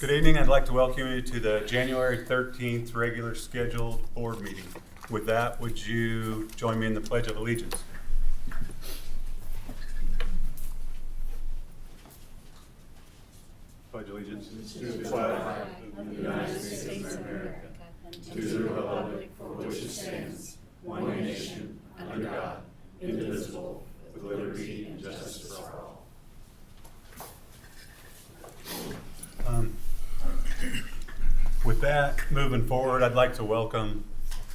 Good evening. I'd like to welcome you to the January 13th regular scheduled board meeting. With that, would you join me in the Pledge of Allegiance? Pledge allegiance to the flag of the United States of America and to the republic for which it stands, one nation, under God, indivisible, with liberty and justice for all. With that, moving forward, I'd like to welcome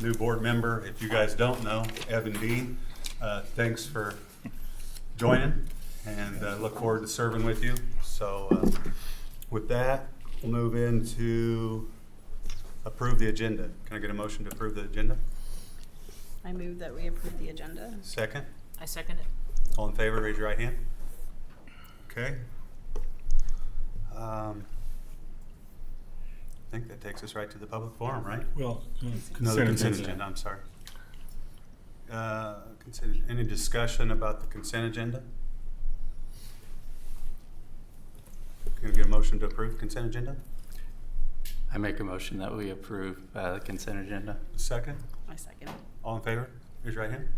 new board member. If you guys don't know, Evan Dean. Thanks for joining, and look forward to serving with you. So with that, we'll move into approve the agenda. Can I get a motion to approve the agenda? I move that we approve the agenda. Second? I second it. All in favor, raise your right hand. Okay. I think that takes us right to the public forum, right? Well, No, the consent agenda, I'm sorry. Any discussion about the consent agenda? Can I get a motion to approve the consent agenda? I make a motion that we approve the consent agenda. Second? I second. All in favor? Raise your right hand.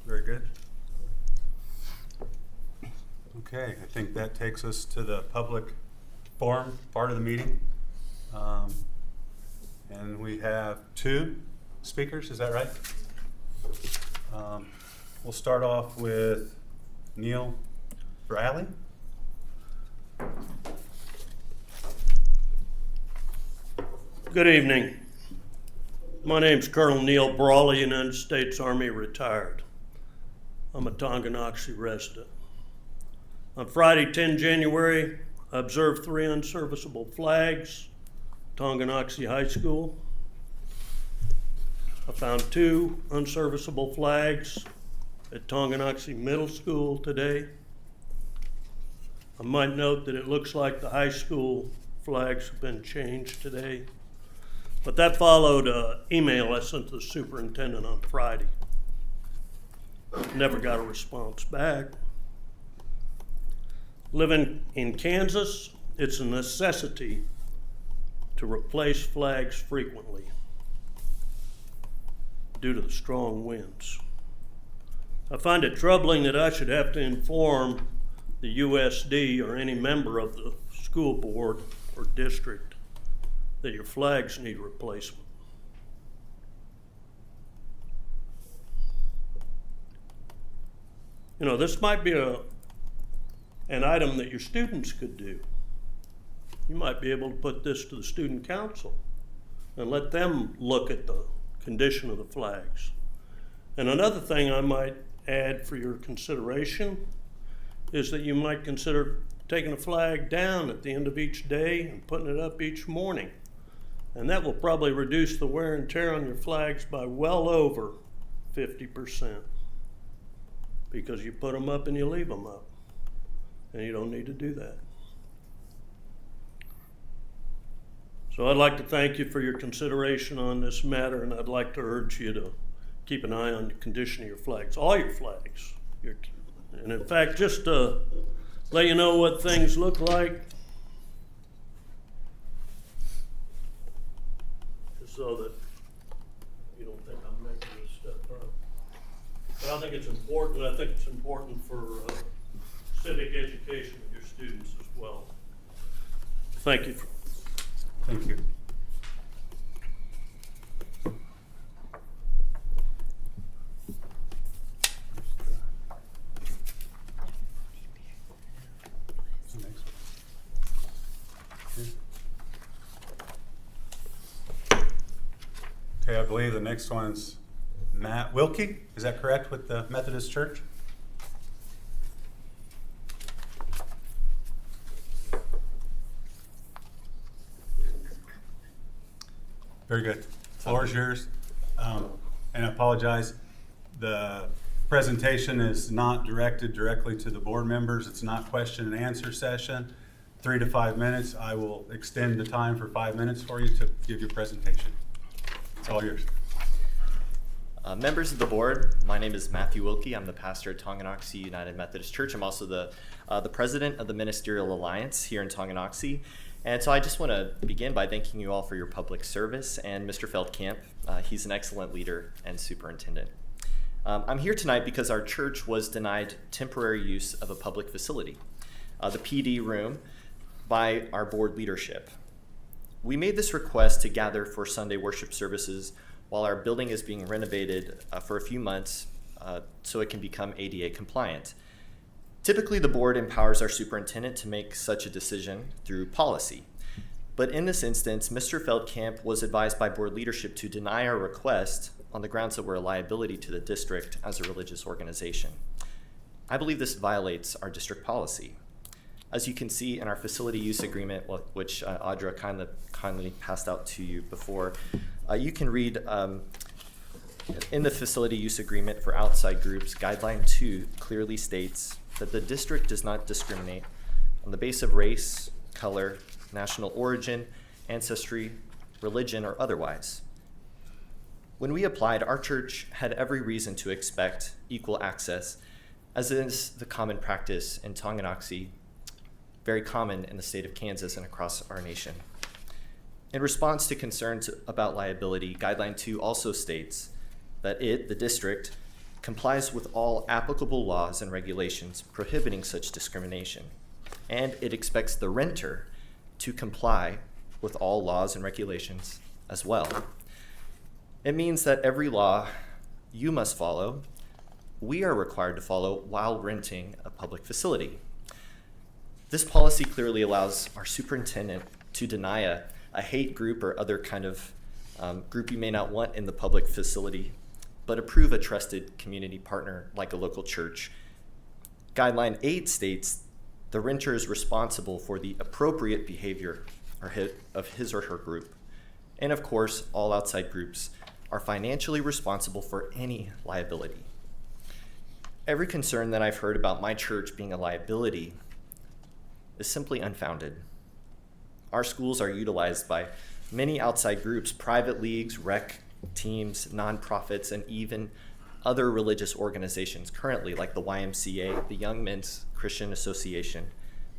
Very good. Okay, I think that takes us to the public forum part of the meeting. And we have two speakers, is that right? We'll start off with Neil Bradley. Good evening. My name's Colonel Neil Brawley, United States Army retired. I'm a Tonganoxie resident. On Friday, 10 January, I observed 3 unserviceable flags, Tonganoxie High School. I found 2 unserviceable flags at Tonganoxie Middle School today. I might note that it looks like the high school flags have been changed today. But that followed an email I sent to the superintendent on Friday. Never got a response back. Living in Kansas, it's a necessity to replace flags frequently due to the strong winds. I find it troubling that I should have to inform the USD or any member of the school board or district that your flags need replacement. You know, this might be an item that your students could do. You might be able to put this to the student council and let them look at the condition of the flags. And another thing I might add for your consideration is that you might consider taking a flag down at the end of each day and putting it up each morning. And that will probably reduce the wear and tear on your flags by well over 50%, because you put them up and you leave them up, and you don't need to do that. So I'd like to thank you for your consideration on this matter, and I'd like to urge you to keep an eye on the condition of your flags, all your flags. And in fact, just to let you know what things look like, so that you don't think I'm making this stuff up. But I think it's important. I think it's important for civic education of your students as well. Thank you. Thank you. Okay, I believe the next one's Matt Wilkie. Is that correct, with the Methodist Church? Very good. Floor is yours. And I apologize, the presentation is not directed directly to the board members. It's not question and answer session. 3 to 5 minutes. I will extend the time for 5 minutes for you to give your presentation. It's all yours. Members of the board, my name is Matthew Wilkie. I'm the pastor at Tonganoxie United Methodist Church. I'm also the president of the Ministerial Alliance here in Tonganoxie. And so I just want to begin by thanking you all for your public service and Mr. Feldkamp. He's an excellent leader and superintendent. I'm here tonight because our church was denied temporary use of a public facility, the PD room, by our board leadership. We made this request to gather for Sunday worship services while our building is being renovated for a few months so it can become ADA compliant. Typically, the board empowers our superintendent to make such a decision through policy. But in this instance, Mr. Feldkamp was advised by board leadership to deny our request on the grounds that we're a liability to the district as a religious organization. I believe this violates our district policy. As you can see in our facility use agreement, which Audra kindly passed out to you before, you can read in the facility use agreement for outside groups, Guideline 2 clearly states that the district does not discriminate on the basis of race, color, national origin, ancestry, religion, or otherwise. When we applied, our church had every reason to expect equal access, as is the common practice in Tonganoxie, very common in the state of Kansas and across our nation. In response to concerns about liability, Guideline 2 also states that it, the district, complies with all applicable laws and regulations prohibiting such discrimination, and it expects the renter to comply with all laws and regulations as well. It means that every law you must follow, we are required to follow while renting a public facility. This policy clearly allows our superintendent to deny a hate group or other kind of group you may not want in the public facility, but approve a trusted community partner like a local church. Guideline 8 states the renter is responsible for the appropriate behavior of his or her group. And of course, all outside groups are financially responsible for any liability. Every concern that I've heard about my church being a liability is simply unfounded. Our schools are utilized by many outside groups, private leagues, rec teams, nonprofits, and even other religious organizations currently, like the YMCA, the Young Men's Christian Association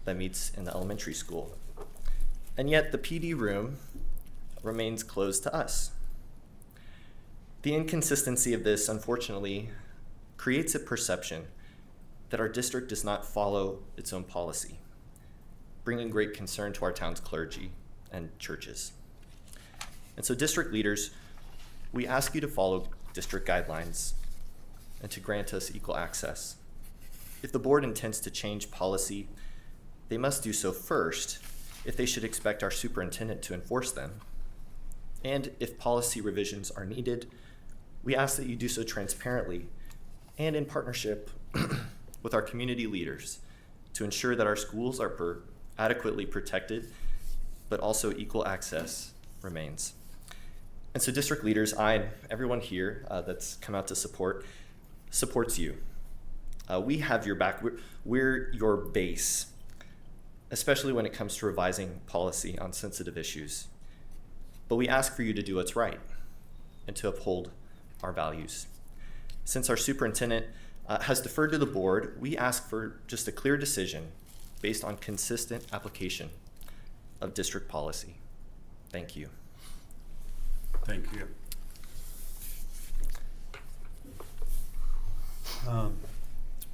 that meets in the elementary school. And yet the PD room remains closed to us. The inconsistency of this, unfortunately, creates a perception that our district does not follow its own policy, bringing great concern to our town's clergy and churches. And so district leaders, we ask you to follow district guidelines and to grant us equal access. If the board intends to change policy, they must do so first if they should expect our superintendent to enforce them. And if policy revisions are needed, we ask that you do so transparently and in partnership with our community leaders to ensure that our schools are adequately protected, but also equal access remains. And so district leaders, everyone here that's come out to supports you. We have your back. We're your base, especially when it comes to revising policy on sensitive issues. But we ask for you to do what's right and to uphold our values. Since our superintendent has deferred to the board, we ask for just a clear decision based on consistent application of district policy. Thank you. Thank you.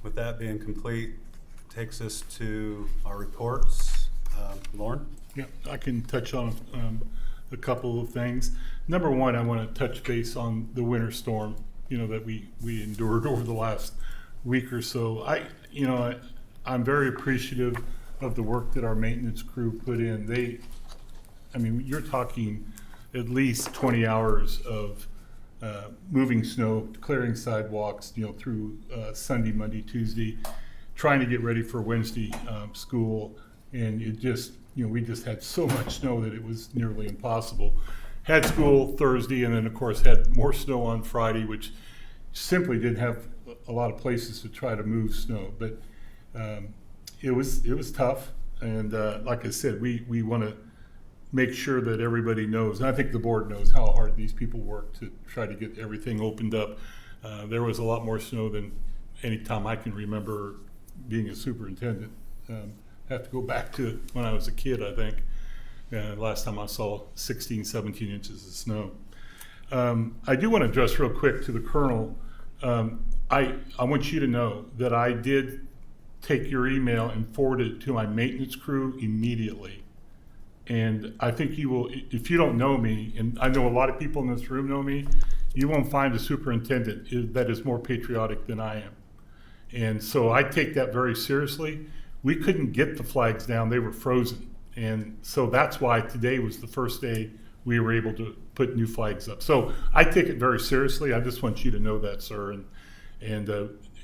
With that being complete, takes us to our reports. Lauren? Yeah, I can touch on a couple of things. Number one, I want to touch base on the winter storm, that we endured over the last week or so. I'm very appreciative of the work that our maintenance crew put in. You're talking at least 20 hours of moving snow, clearing sidewalks, through Sunday, Monday, Tuesday, trying to get ready for Wednesday school. And it just, we just had so much snow that it was nearly impossible. Had school Thursday, and then of course had more snow on Friday, which simply didn't have a lot of places to try to move snow. But it was tough. And like I said, we want to make sure that everybody knows, and I think the board knows how hard these people work to try to get everything opened up. There was a lot more snow than any time I can remember being a superintendent. Have to go back to when I was a kid, I think. Last time I saw 16, 17 inches of snow. I do want to address real quick to the Colonel. I want you to know that I did take your email and forward it to my maintenance crew immediately. And I think you will, if you don't know me, and I know a lot of people in this room know me, you won't find a superintendent that is more patriotic than I am. And so I take that very seriously. We couldn't get the flags down, they were frozen. And so that's why today was the first day we were able to put new flags up. So I take it very seriously. I just want you to know that, sir. And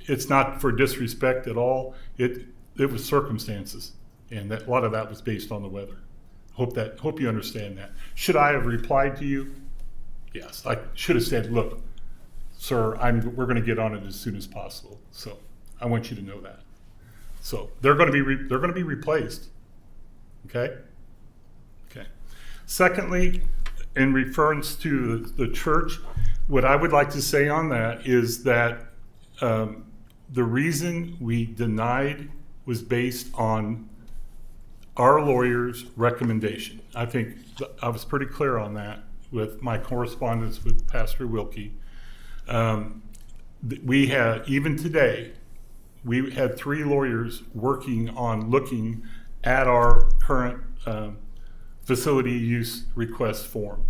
it's not for disrespect at all. It was circumstances, and a lot of that was based on the weather. Hope you understand that. Should I have replied to you? Yes, I should have said, look, sir, we're going to get on it as soon as possible. So I want you to know that. So they're going to be replaced. Okay. Okay. Secondly, in reference to the church, what I would like to say on that is that the reason we denied was based on our lawyer's recommendation. I think I was pretty clear on that with my correspondence with Pastor Wilkie. We had, even today, we had 3 lawyers working on looking at our current facility use request form.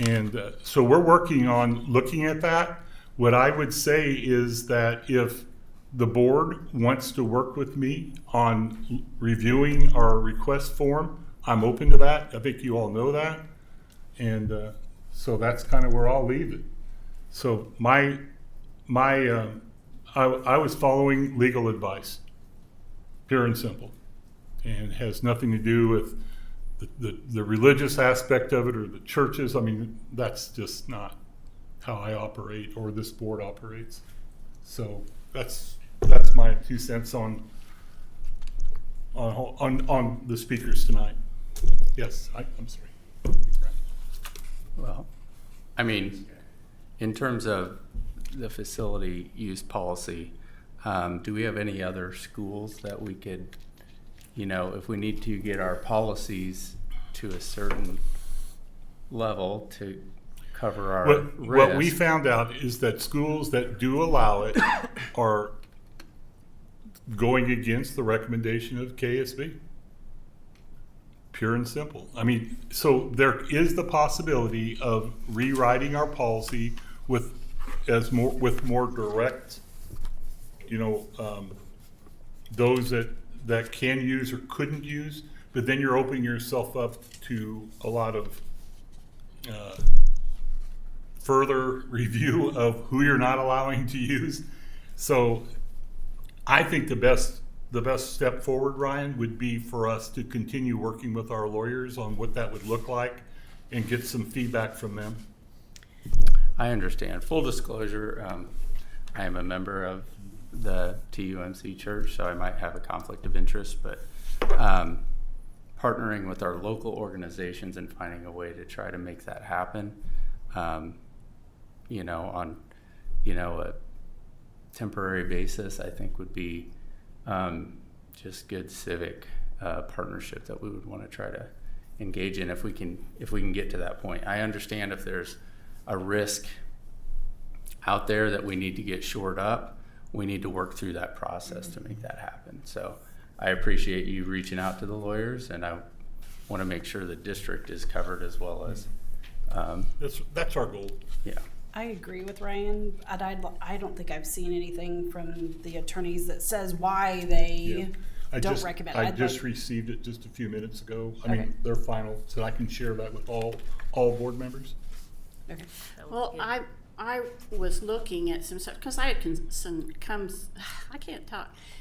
And so we're working on looking at that. What I would say is that if the board wants to work with me on reviewing our request form, I'm open to that. I think you all know that. And so that's kind of where I'll leave it. So I was following legal advice, pure and simple, and it has nothing to do with the religious aspect of it or the churches. I mean, that's just not how I operate or this board operates. So that's my 2 cents on the speakers tonight. Yes, I'm sorry. Well, I mean, in terms of the facility use policy, do we have any other schools that we could, if we need to get our policies to a certain level to cover our risk? What we found out is that schools that do allow it are going against the recommendation of KSB. Pure and simple. I mean, so there is the possibility of rewriting our policy with more direct, those that can use or couldn't use, but then you're opening yourself up to a lot of further review of who you're not allowing to use. So I think the best step forward, Ryan, would be for us to continue working with our lawyers on what that would look like and get some feedback from them. I understand. Full disclosure, I am a member of the TUMC Church, so I might have a conflict of interest, but partnering with our local organizations and finding a way to try to make that happen, on a temporary basis, I think would be just good civic partnership that we would want to try to engage in if we can get to that point. I understand if there's a risk out there that we need to get shored up, we need to work through that process to make that happen. So I appreciate you reaching out to the lawyers, and I want to make sure the district is covered as well as That's our goal. yeah. I agree with Ryan. I don't think I've seen anything from the attorneys that says why they don't recommend. I just received it just a few minutes ago. I Okay. mean, they're final, so I can share that with all board members. Okay. Well, I was looking at some stuff, because I had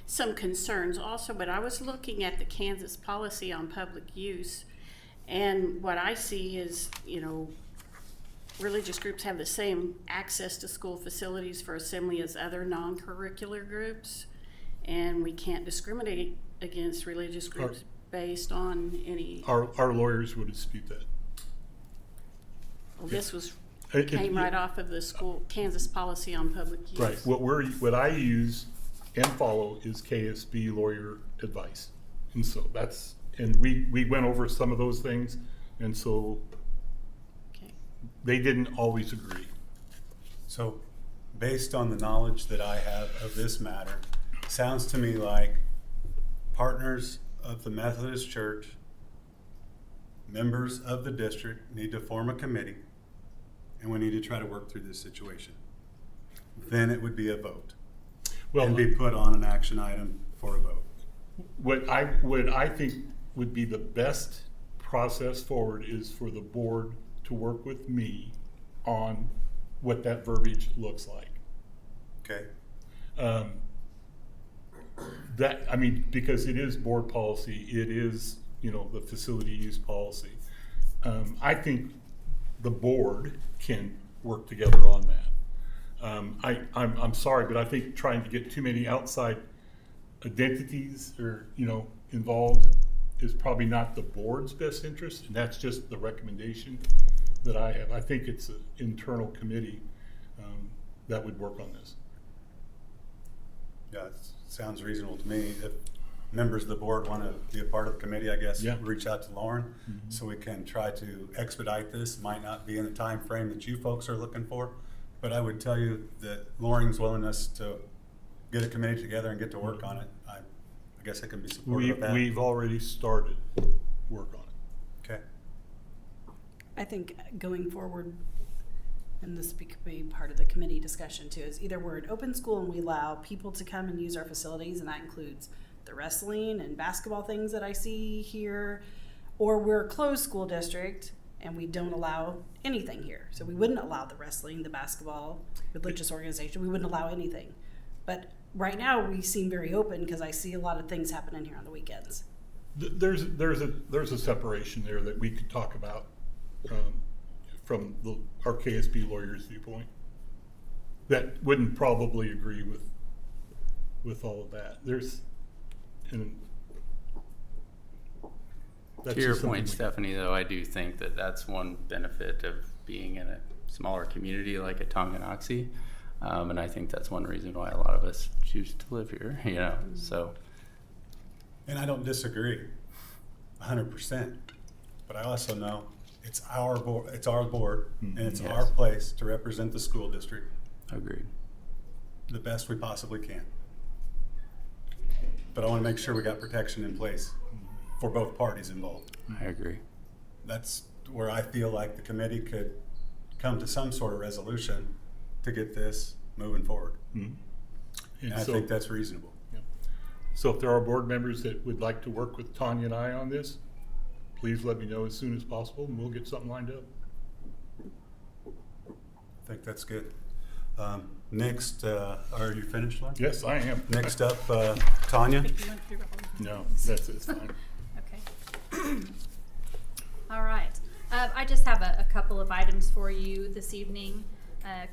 some concerns also, but I was looking at the Kansas policy on public use, and what I see is, religious groups have the same access to school facilities for assembly as other non-curricular groups, and we can't discriminate against religious groups based on any. Our lawyers would dispute that. Well, this was It- came right off of the school Kansas policy on public use. Right. What I use and follow is KSB lawyer advice, and so that's and we went over some of those things, and so Okay. they didn't always agree. So, based on the knowledge that I have of this matter, sounds to me like partners of the Methodist Church, members of the district need to form a committee, and we need to try to work through this situation. Then it would be a vote, Well, and be put on an action item for a vote. what I think would be the best process forward is for the board to work with me on what that verbiage looks like. Okay? That, I mean, because it is board policy, it is, you know, the facility use policy. I think the board can work together on that. I'm sorry, but I think trying to get too many outside identities or, you know, involved is probably not the board's best interest, and that's just the recommendation that I have. I think it's an internal committee that would work on this. Yeah, it sounds reasonable to me. If members of the board want to be a part of the committee, I guess, Yeah. reach out to Lauren so we can try to expedite this. Might not be in the time frame that you folks are looking for, but I would tell you that Lauren's willingness to get a committee together and get to work on it, I guess I can be supportive of that. We've already started work on it. Okay. I think going forward, and this could be part of the committee discussion too, is either we're an open school and we allow people to come and use our facilities, and that includes the wrestling and basketball things that I see here, or we're a closed school district and we don't allow anything here. So we wouldn't allow the wrestling, the basketball, religious organization, we wouldn't allow anything. But right now we seem very open because I see a lot of things happening here on the weekends. There's a separation there that we could talk about from our KSB lawyer's viewpoint. That wouldn't probably agree with all of that. To your point, Stephanie, though, I do think that that's one benefit of being in a smaller community like a Tonganoxie. And I think that's one reason why a lot of us choose to live here, you know, so. And I don't disagree 100%, but I also know it's our board, and it's Yes. our place to represent the school district Agreed. the best we possibly can. But I want to make sure we got protection in place for both parties involved. I agree. That's where I feel like the committee could come to some sort of resolution to get this moving forward. Mhm. And I so, think that's reasonable. so if there are board members that would like to work with Tanya and I on this, please let me know as soon as possible and we'll get something lined up. I think that's good. Next, are you finished, Lauren? Yes, I am. Next up, Tanya. No, it's fine. Okay. All right. I just have a couple of items for you this evening.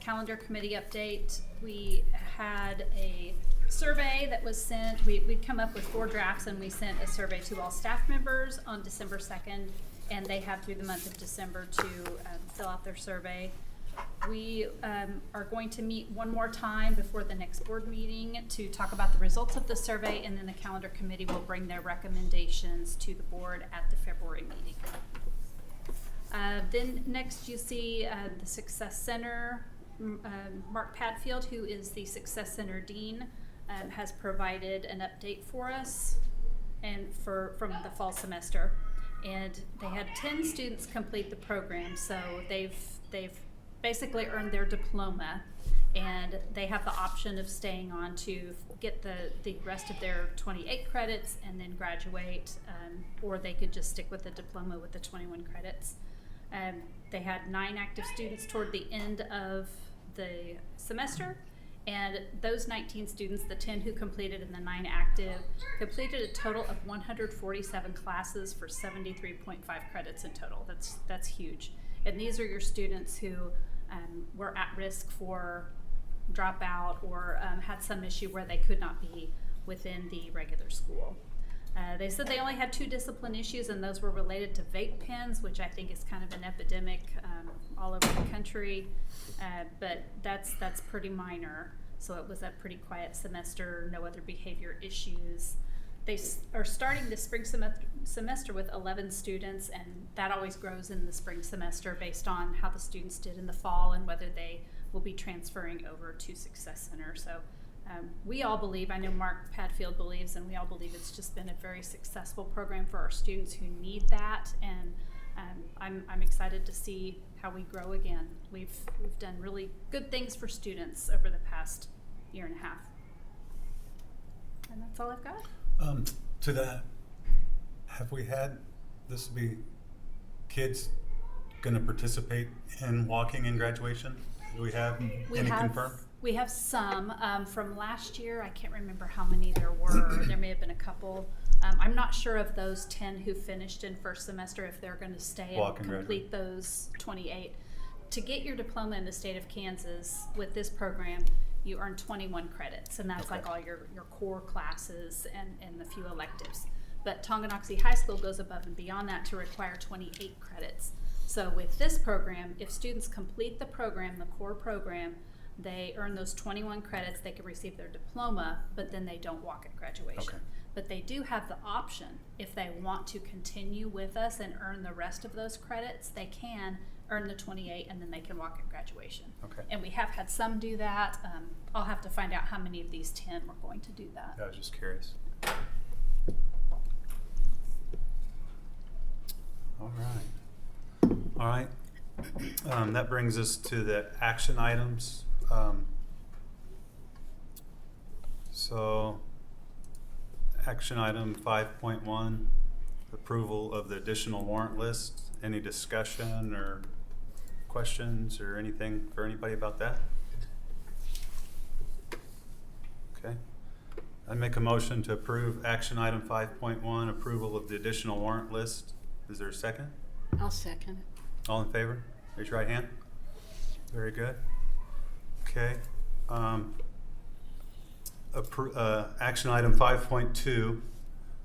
Calendar committee update. We had a survey that was sent. We'd come up with 4 drafts and we sent a survey to all staff members on December 2nd, and they have through the month of December to fill out their survey. We are going to meet one more time before the next board meeting to talk about the results of the survey, and then the calendar committee will bring their recommendations to the board at the February meeting. Then next you see the Success Center. Mark Padfield, who is the Success Center Dean, has provided an update for us and from the fall semester. And they had 10 students complete the program, so they've basically earned their diploma, and they have the option of staying on to get the rest of their 28 credits and then graduate, or they could just stick with the diploma with the 21 credits. They had 9 active students toward the end of the semester, and those 19 students, the 10 who completed and the 9 active, completed a total of 147 classes for 73.5 credits in total. That's huge. And these are your students who were at risk for dropout or had some issue where they could not be within the regular school. They said they only had 2 discipline issues, and those were related to vape pens, which I think is kind of an epidemic all over the country, but that's pretty minor. So it was a pretty quiet semester, no other behavior issues. are starting the spring semester with 11 students, and that always grows in the spring semester based on how the students did in the fall and whether they will be transferring over to Success Center. So we all believe, I know Mark Padfield believes, and we all believe it's just been a very successful program for our students who need that, and I'm excited to see how we grow again. We've done really good things for students over the past year and a half. And that's all I've got. To that, have we had, this will be kids going to participate in walking in graduation? Do we have any confirmed? We have some from last year. I can't remember how many there were. There may have been a couple. I'm not sure of those 10 who finished in first semester if they're going to stay Walk and and complete those 28. To get your diploma in the state of Kansas with this program, you earn 21 credits, and that's like all your core classes and the few electives. But Tonganoxie High School goes above and beyond that to require 28 credits. So with this program, if students complete the program, the core program, they earn those 21 credits, they can receive their diploma, but then they don't walk at graduation. Okay. But they do have the option, if they want to continue with us and earn the rest of those credits, they can earn the 28 and then they can walk at graduation. Okay. And we have had some do that. I'll have to find out how many of these 10 were going to do that. I was just curious. All right. That brings us to the action items. So, action item 5.1, approval of the additional warrant list. Any discussion or questions or anything for anybody about that? Okay. I make a motion to approve action item 5.1, approval of the additional warrant list. Is there a second? I'll second it. All in favor? Raise your right hand. Very good. Okay. Action item 5.2,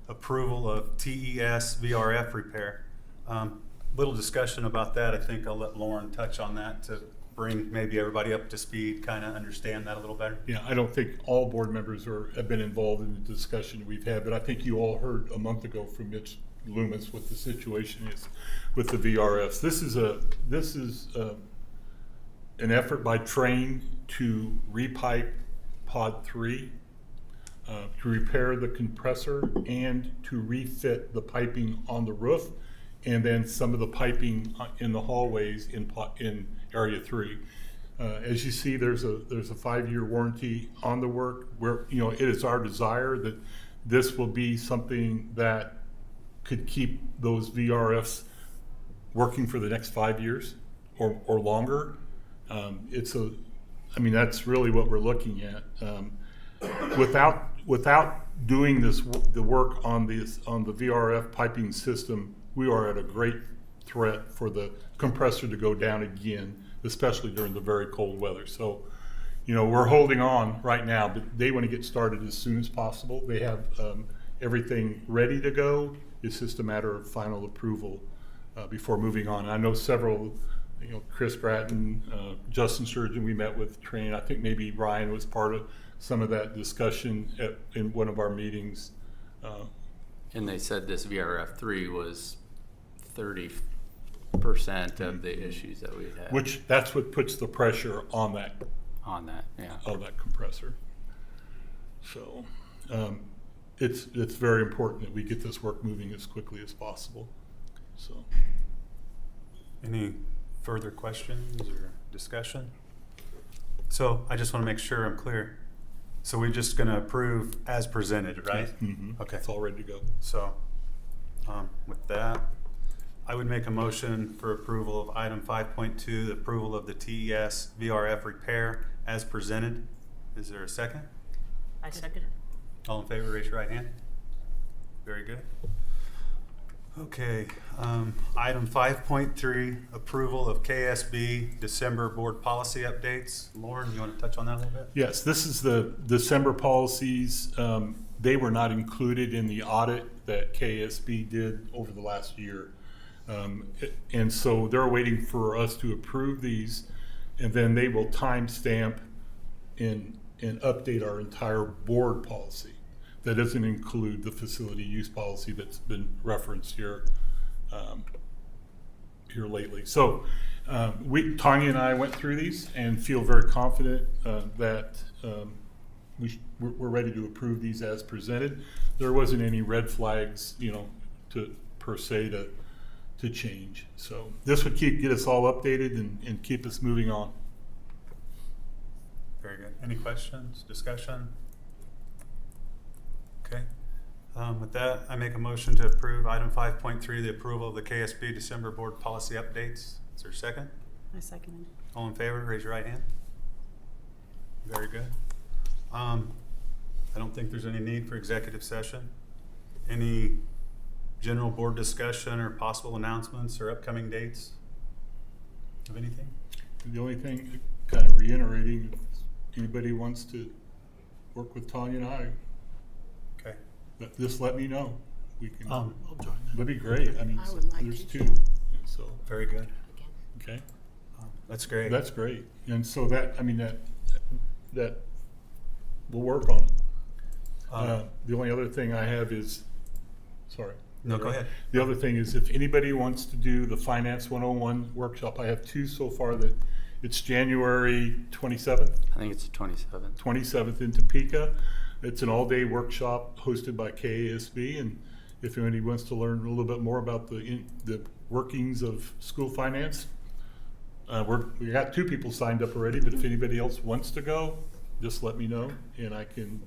approval of TES VRF repair. Little discussion about that. I think I'll let Lauren touch on that to bring maybe everybody up to speed, kind of understand that a little better. Yeah, I don't think all board members have been involved in the discussion we've had, but I think you all heard a month ago from Mitch Loomis what the situation is with the VRFs. This is an effort by Trane to repipe pod 3, to repair the compressor and to refit the piping on the roof, and then some of the piping in the hallways in area 3. As you see, there's a 5-year warranty on the work. Where it is our desire that this will be something that could keep those VRFs working for the next 5 years or longer. That's really what we're looking at. Without doing the work on the VRF piping system, we are at a great threat for the compressor to go down again, especially during the very cold weather. So, we're holding on right now, but they want to get started as soon as possible. They have everything ready to go. It's just a matter of final approval before moving on. I know several, Chris Bratton, Justin Sturgeon, we met with Trane. I think maybe Ryan was part of some of that discussion in one of our meetings. And they said this VRF3 was 30% of the issues that we had. Which that's what puts the pressure on that yeah. of that compressor. So it's very important that we get this work moving as quickly as possible. So, Any further questions or discussion? So I just want to make sure I'm clear. So we're just going to approve as presented, right? mhm, Okay. it's all ready to go. So with that, I would make a motion for approval of item 5.2, the approval of the TES VRF repair as presented. Is there a second? I second it. All in favor, raise your right hand. Very good. Okay, item 5.3, approval of KSB December board policy updates. Lauren, you want to touch on that a little bit? Yes, this is the December policies. They were not included in the audit that KSB did over the last year. And so they're waiting for us to approve these, and then they will timestamp and update our entire board policy. That doesn't include the facility use policy that's been referenced here here lately. So Tanya and I went through these and feel very confident that we're ready to approve these as presented. There wasn't any red flags, per se to change. So this would get us all updated and keep us moving on. Very good. Any questions, discussion? Okay. With that, I make a motion to approve item 5.3, the approval of the KSB December board policy updates. Is there a second? I second it. All in favor, raise your right hand. Very good. I don't think there's any need for executive session. Any general board discussion or possible announcements or upcoming dates of anything? The only thing, kind of reiterating, if anybody wants to work with Tanya and I, Okay. just let me know. We can. I'll join That'd be great. I mean, I would like there's to. two. So, Very good. okay. That's great. That's great. And so that we'll work on it. The only other thing I have is, sorry. No, go ahead. The other thing is if anybody wants to do the Finance 101 workshop, I have two so far that it's January 27th. I think it's the 27th. 27th in Topeka. It's an all-day workshop hosted by KASB, and if anybody wants to learn a little bit more about the workings of school finance, we got 2 people signed up already, but if anybody else wants to go, just let me know, and I can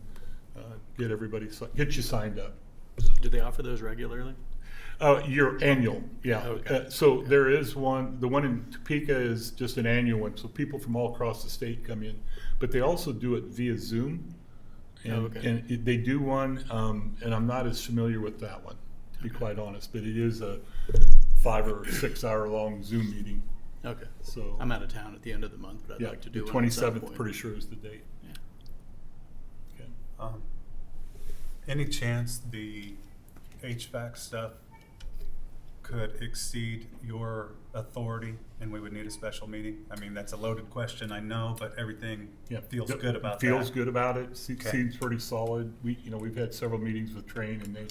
get you signed up. Do they offer those regularly? Your annual, yeah. Okay. So there is one, the one in Topeka is just an annual one, so people from all across the state come in. But they also do it via Zoom. And, Okay. they do one, and I'm not as familiar with that one, to be quite honest, but it is a 5 or 6 hour long Zoom meeting. Okay. So I'm out of town at the end of the month, but I'd yeah, like to do the one at some 27th, point. pretty sure is the date. Yeah. Okay. Any chance the HVAC stuff could exceed your authority and we would need a special meeting? I mean, that's a loaded question, I know, but everything Yeah. feels good about that. Feels good about it. Okay. Seems pretty solid. We've had several meetings with Train, and they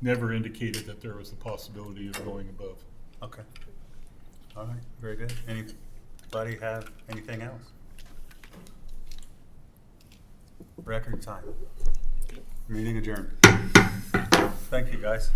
never indicated that there was a possibility of going above. Okay. All right, very good. Anybody have anything else? Record time. Meeting adjourned. Thank you, guys.